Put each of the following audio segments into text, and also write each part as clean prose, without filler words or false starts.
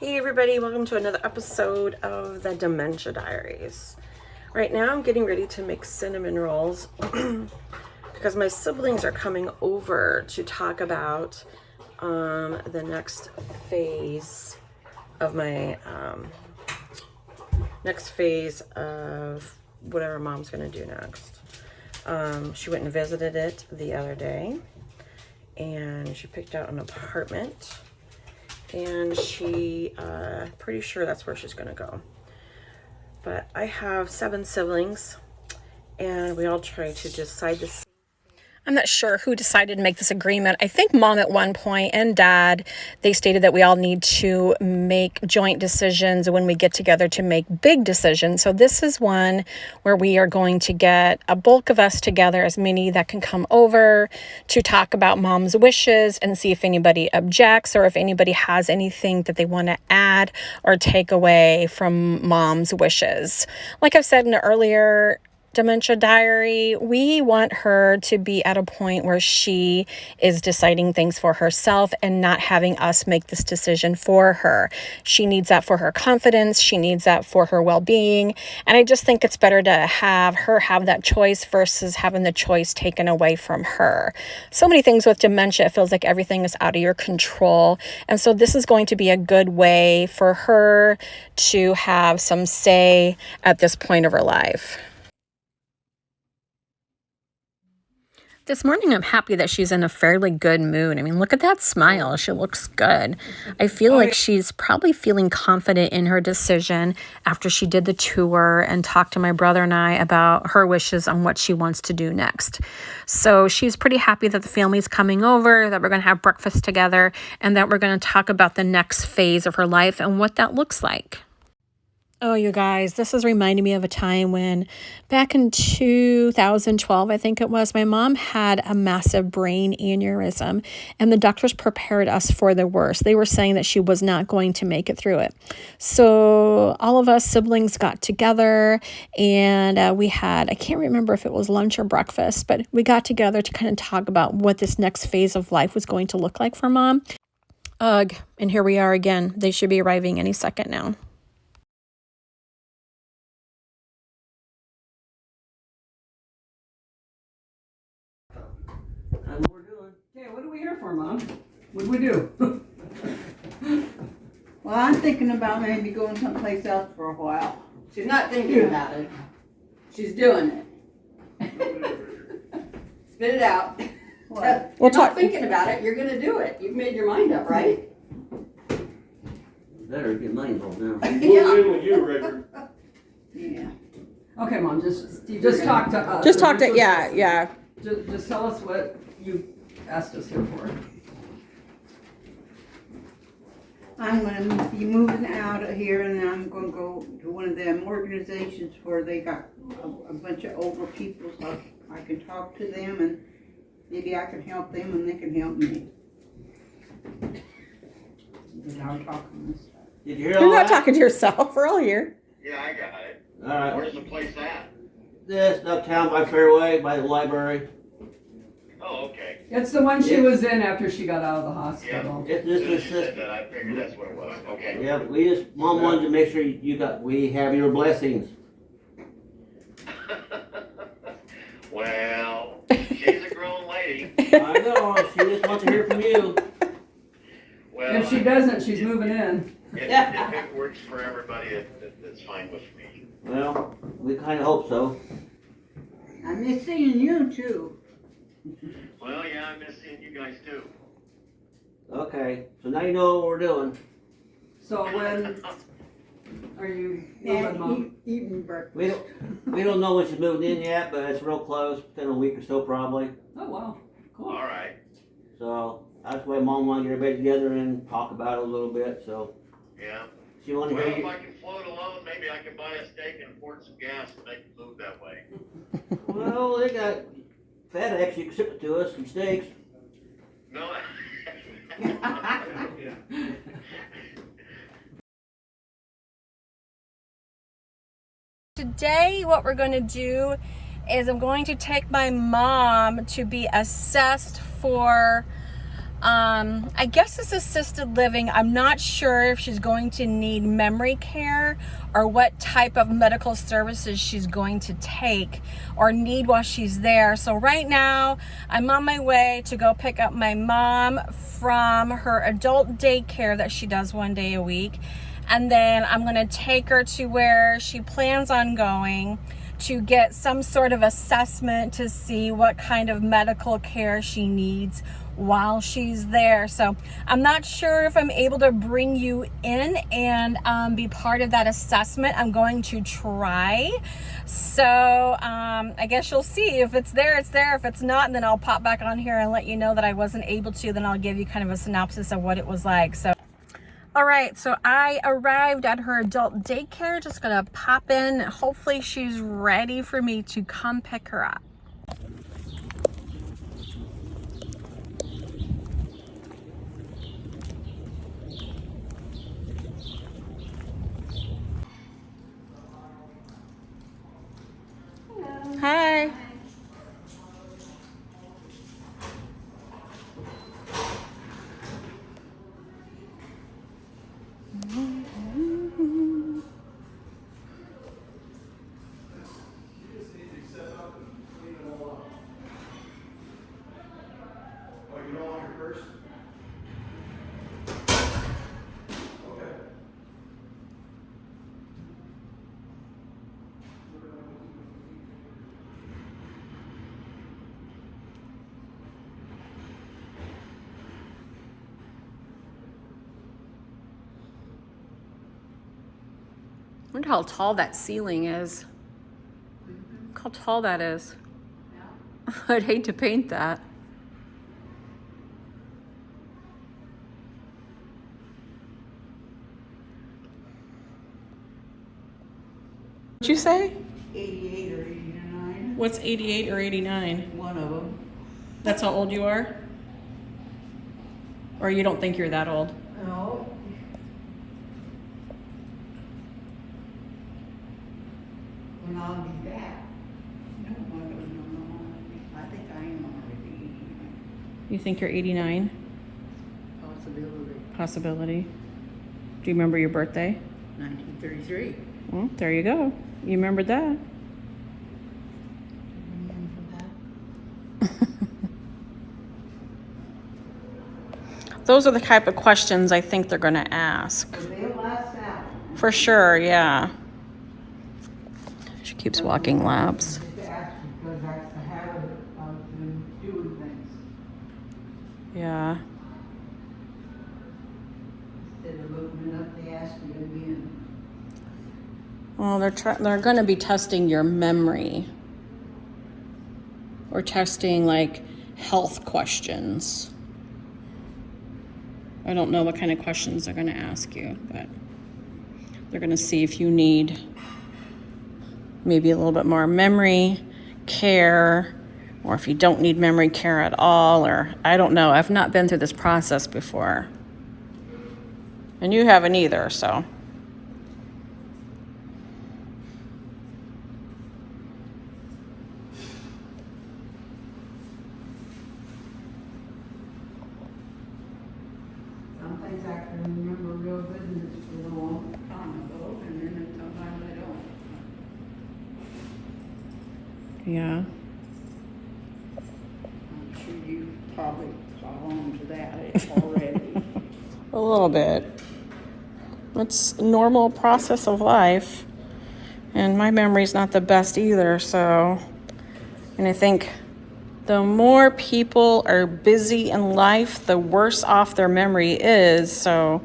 Hey everybody, welcome to another episode of the Dementia Diaries. Right now I'm getting ready to make cinnamon rolls because my siblings are coming over to talk about the next phase of my whatever mom's gonna do next. She went and visited it the other day and she picked out an apartment. And she pretty sure that's where she's gonna go. But I have 7 siblings and we all try to decide this. I'm not sure who decided to make this agreement. I think mom at one point and dad, they stated that we all need to make joint decisions when we get together to make big decisions. So this is one where we are going to get a bulk of us together, as many that can come over to talk about mom's wishes and see if anybody objects or if anybody has anything that they want to add or take away from mom's wishes. Like I've said in an earlier Dementia Diary, we want her to be at a point where she is deciding things for herself and not having us make this decision for her. She needs that for her confidence. She needs that for her well-being. And I just think it's better to have her have that choice versus having the choice taken away from her. So many things with dementia, it feels like everything is out of your control. And so this is going to be a good way for her to have some say at this point of her life. This morning, I'm happy that she's in a fairly good mood. I mean, look at that smile. She looks good. I feel like she's probably feeling confident in her decision after she did the tour and talked to my brother and I about her wishes on what she wants to do next. So she's pretty happy that the family's coming over, that we're going to have breakfast together, and that we're going to talk about the next phase of her life and what that looks like. Oh, you guys, this is reminding me of a time when back in 2012, I think it was, my mom had a massive brain aneurysm and the doctors prepared us for the worst. They were saying that she was not going to make it through it. So all of us siblings got together and we had, I can't remember if it was lunch or breakfast, but we got together to kind of talk about what this next phase of life was going to look like for mom. Ugh, and here we are again. They should be arriving any second now. What we're doing. Okay, what are we here for, Mom? What do we do? Well, I'm thinking about maybe going someplace else for a while. She's not thinking about it. She's doing it. Spit it out. What? You're not thinking about it. You're going to do it. You've made your mind up, right? Better get mine involved now. Yeah. With you, Richard. Yeah. Okay, Mom, just talk to us. Just talk to, yeah. Just tell us what you asked us here for. I'm going to be moving out of here and I'm going to go to one of them organizations where they got a bunch of older people, so I can talk to them and maybe I can help them and they can help me. Without talking and stuff. Did you hear all You're not that? talking to yourself. We're all here. Yeah, I got it. All right. Where's the place at? This uptown by Fairway, by the library. Oh, okay. It's the one she was in after she got out of the hospital. This You is said that. I figured that's what it was. Okay. Yeah, Mom wanted to make sure we have your blessings. Well, she's a grown lady. I know, she just wants to hear from you. Well, If she doesn't, she's moving in. If it works for everybody, that's fine with me. Well, we kind of hope so. I miss seeing you too. Well, yeah, I miss seeing you guys too. Okay, so now you know what we're doing. So when are you moving, Mom? And eating breakfast. We don't know when she's moving in yet, but it's real close, within a week or so probably. Oh, wow. Cool. All right. So that's why Mom wanted to get everybody together and talk about it a little bit. So Yeah. she wanted Well, to if hear I can float alone, maybe I can buy a steak and afford some gas and make the move that way. Well, they got FedEx. You can ship it to us, some steaks. No. Today, what we're going to do is I'm going to take my mom to be assessed for I guess it's assisted living. I'm not sure if she's going to need memory care or what type of medical services she's going to take or need while she's there. So right now I'm on my way to go pick up my mom from her adult daycare that she does 1 day a week. And then I'm going to take her to where she plans on going to get some sort of assessment to see what kind of medical care she needs while she's there. So I'm not sure if I'm able to bring you in and be part of that assessment. I'm going to try. So I guess you'll see. If it's there, it's there. If it's not, then I'll pop back on here and let you know that I wasn't able to. Then I'll give you kind of a synopsis of what it was like. So all right, so I arrived at her adult daycare. Just gonna pop in. Hopefully she's ready for me to come pick her up. Hi. Wonder how tall that ceiling is. Look how tall that is. I'd hate to paint that. What'd you say? 88 or 89. What's 88 or 89? One of them. That's how old you are? Or you don't think you're that old? No. When I'll be back. No, I don't know. I think I am already 89. You think you're 89? Possibility. Possibility. Do you remember your birthday? 1933. Well, there you go. You remembered that. Remember that? Those are the type of questions I think they're going to ask. So they'll last out. For sure, yeah. She keeps walking laps. Just ask because that's the habit of them doing things. Yeah. Instead of moving up, they ask you again. Well, they're going to be testing your memory. Or testing like health questions. I don't know what kind of questions they're going to ask you, but they're going to see if you need maybe a little bit more memory care, or if you don't need memory care at all, or I don't know. I've not been through this process before. And you haven't either, so. Some things I can remember real good and it's been a long time ago, and then sometimes I don't. Yeah. I'm sure you probably caught on to that already. A little bit. It's a normal process of life. And my memory's not the best either, so. And I think the more people are busy in life, the worse off their memory is, so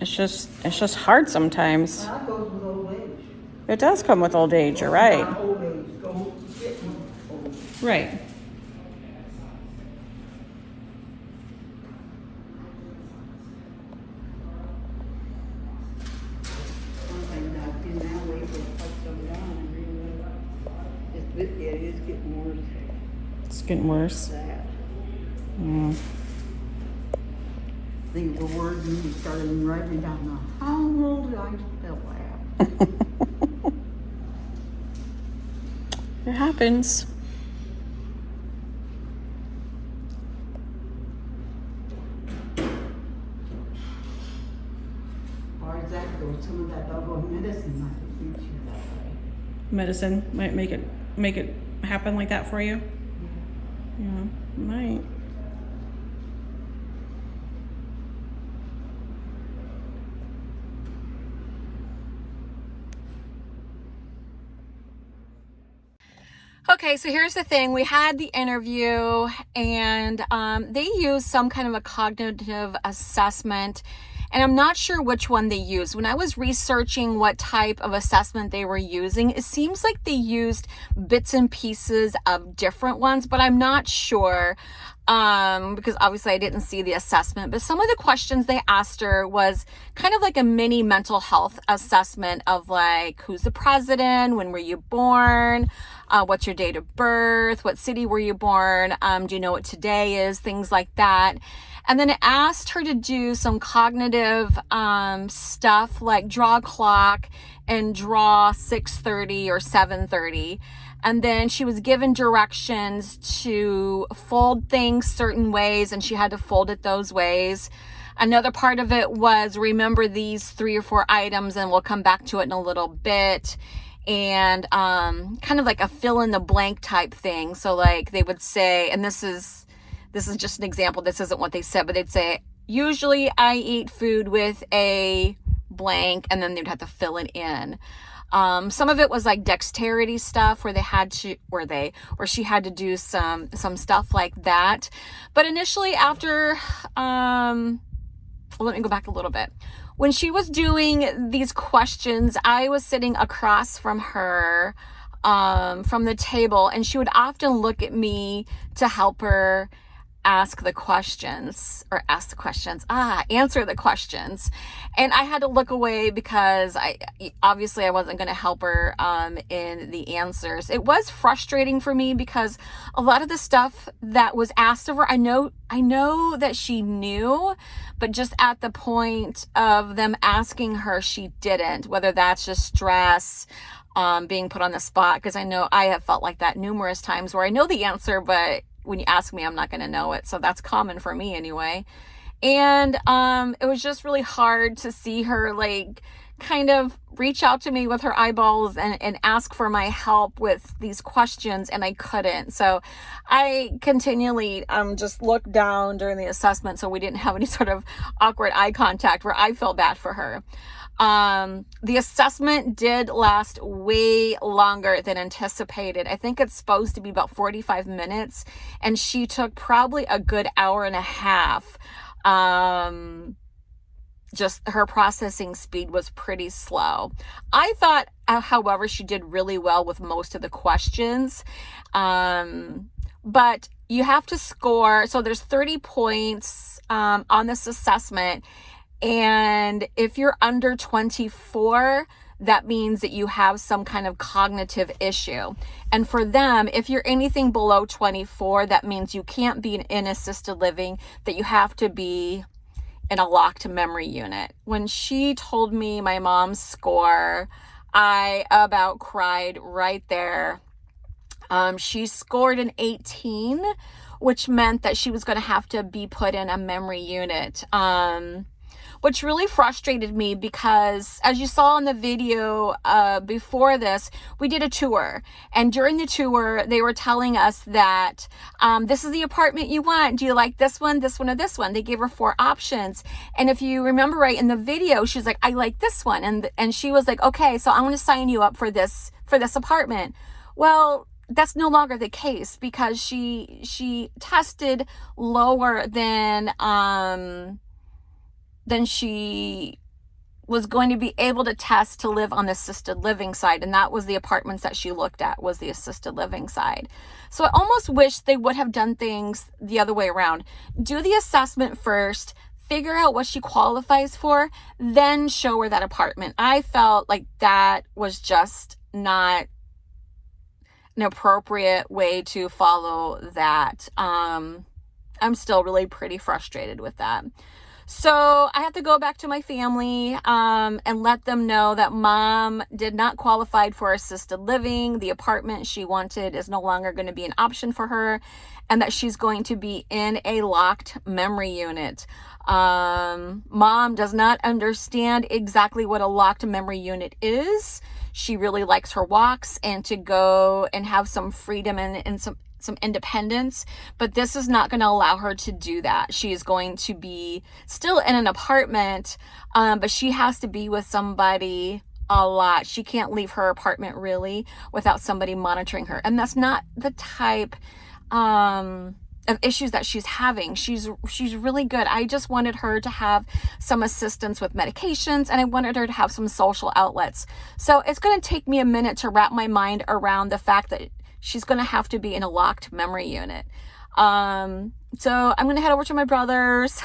it's just hard sometimes. That goes with old age. It does come with old age, you're right. Not old age, go getting old. Right. Something I've been that way for quite some time, really. It is getting worse. It's getting worse. That. Mm. Things were words and you started writing down now. How old did I spell that? It happens. medicine might make it happen like that for you. Yeah, might. Okay, so here's the thing. We had the interview, and they used some kind of a cognitive assessment, and I'm not sure which one they used. When I was researching what type of assessment they were using, it seems like they used bits and pieces of different ones, but I'm not sure because obviously I didn't see the assessment. But some of the questions they asked her was kind of like a mini mental health assessment of like, who's the president? When were you born? What's your date of birth? What city were you born? Do you know what today is? Things like that. And then it asked her to do some cognitive stuff like draw a clock and draw 6:30 or 7:30. And then she was given directions to fold things certain ways, and she had to fold it those ways. Another part of it was remember these 3 or 4 items, and we'll come back to it in a little bit. And kind of like a fill in the blank type thing. So like they would say, and this is just an example, this isn't what they said, but they'd say, usually I eat food with a blank, and then they'd have to fill it in. Some of it was like dexterity stuff where she had to do some stuff like that. But initially after, let me go back a little bit. When she was doing these questions, I was sitting across from her, from the table, and she would often look at me to help her answer the questions. And I had to look away because I wasn't going to help her in the answers. It was frustrating for me because a lot of the stuff that was asked of her, I know that she knew, but just at the point of them asking her, she didn't, whether that's just stress, being put on the spot, because I know I have felt like that numerous times where I know the answer, but when you ask me, I'm not going to know it. So that's common for me anyway. And it was just really hard to see her like kind of reach out to me with her eyeballs and ask for my help with these questions, and I couldn't. So I continually just looked down during the assessment so we didn't have any sort of awkward eye contact where I felt bad for her. The assessment did last way longer than anticipated. I think it's supposed to be about 45 minutes, and she took probably a good hour and a half. Just her processing speed was pretty slow. I thought, however, she did really well with most of the questions. But you have to score. So there's 30 points on this assessment. And if you're under 24, that means that you have some kind of cognitive issue. And for them, if you're anything below 24, that means you can't be in assisted living, that you have to be in a locked memory unit. When she told me my mom's score, I about cried right there. She scored an 18, which meant that she was going to have to be put in a memory unit. Which really frustrated me because, as you saw in the video before this, we did a tour. And during the tour, they were telling us that this is the apartment you want. Do you like this one, or this one? They gave her 4 options. And if you remember right in the video, she was like, I like this one. And she was like, okay, so I'm going to sign you up for this apartment. Well, that's no longer the case because she tested lower than she was going to be able to test to live on the assisted living side. And that was the apartments that she looked at, was the assisted living side. So I almost wish they would have done things the other way around. Do the assessment first, figure out what she qualifies for, then show her that apartment. I felt like that was just not an appropriate way to follow that. I'm still really pretty frustrated with that. So I have to go back to my family and let them know that mom did not qualify for assisted living. The apartment she wanted is no longer going to be an option for her, and that she's going to be in a locked memory unit. Mom does not understand exactly what a locked memory unit is. She really likes her walks and to go and have some freedom and some independence, but this is not going to allow her to do that. She is going to be still in an apartment, but she has to be with somebody a lot. She can't leave her apartment really without somebody monitoring her, and that's not the type of issues that she's having. She's really good. I just wanted her to have some assistance with medications, and I wanted her to have some social outlets. So it's going to take me a minute to wrap my mind around the fact that she's going to have to be in a locked memory unit. So I'm going to head over to my brother's,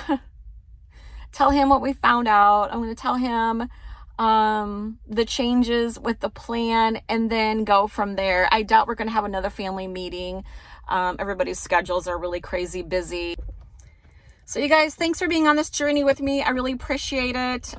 tell him what we found out. I'm going to tell him the changes with the plan, and then go from there. I doubt we're going to have another family meeting. Everybody's schedules are really crazy busy. So you guys, thanks for being on this journey with me. I really appreciate it.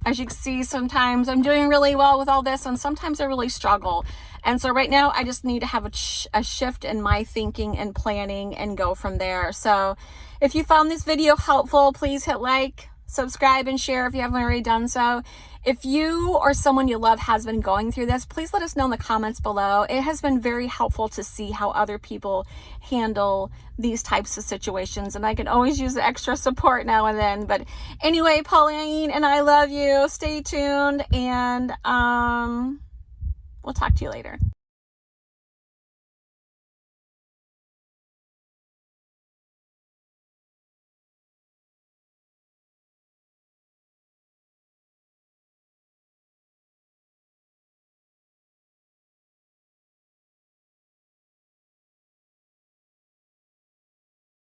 As you can see, sometimes I'm doing really well with all this, and sometimes I really struggle. And so right now I just need to have a shift in my thinking and planning and go from there. So if you found this video helpful, please hit like, subscribe, and share if you haven't already done so. If you or someone you love has been going through this, please let us know in the comments below. It has been very helpful to see how other people handle these types of situations, and I can always use the extra support now and then. But anyway, Pauline and I love you. Stay tuned, and we'll talk to you later.